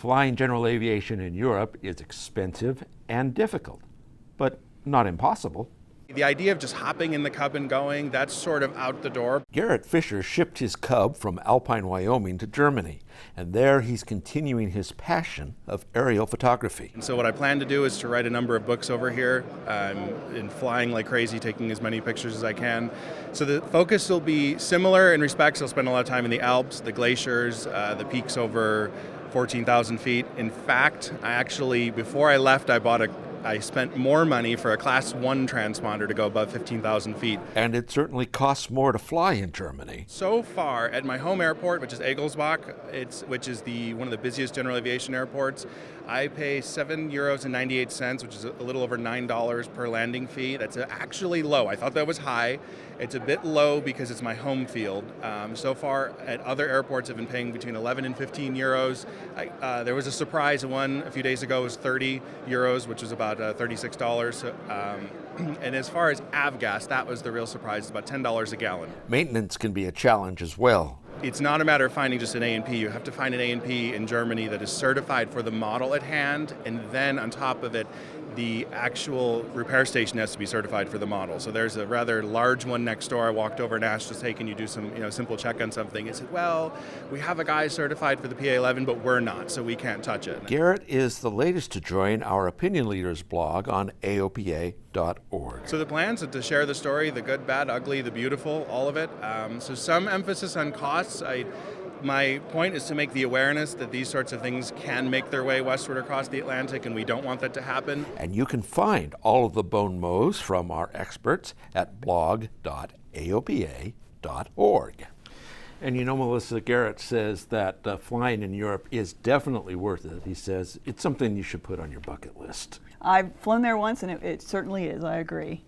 Flying general aviation in Europe is expensive and difficult, but not impossible. The idea of just hopping in the Cub and going, that's sort of out the door. Garrett Fisher shipped his Cub from Alpine, Wyoming to Germany, and there he's continuing his passion of aerial photography. And so what I plan to do is to write a number of books over here, in flying like crazy, taking as many pictures as I can. So the focus will be similar in respects. I'll spend a lot of time in the Alps, the glaciers, the peaks over 14,000 feet. In fact, before I left, I spent more money for a Class 1 transponder to go above 15,000 feet. And it certainly costs more to fly in Germany. So far, at my home airport, which is Egelsbach, which is one of the busiest general aviation airports, I pay €7.98, which is a little over $9 per landing fee. That's actually low. I thought that was high. It's a bit low because it's my home field. So far, at other airports, I've been paying between 11 and 15 euros. There was a surprise one a few days ago. It was 30 euros, which was about $36. And as far as avgas, that was the real surprise. It's about $10 a gallon. Maintenance can be a challenge as well. It's not a matter of finding just an A&P. You have to find an A&P in Germany that is certified for the model at hand, and then on top of it, the actual repair station has to be certified for the model. So there's a rather large one next door. I walked over and asked, just, hey, can you do some simple check on something? He said, well, we have a guy certified for the PA11, but we're not, so we can't touch it. Garrett is the latest to join our Opinion Leaders blog on AOPA.org. So the plans are to share the story, the good, bad, ugly, the beautiful, all of it. So some emphasis on costs. My point is to make the awareness that these sorts of things can make their way westward across the Atlantic, and we don't want that to happen. And you can find all of the bon mots from our experts at blog.aopa.org. And Melissa, Garrett says that flying in Europe is definitely worth it. He says it's something you should put on your bucket list. I've flown there once, and it certainly is. I agree.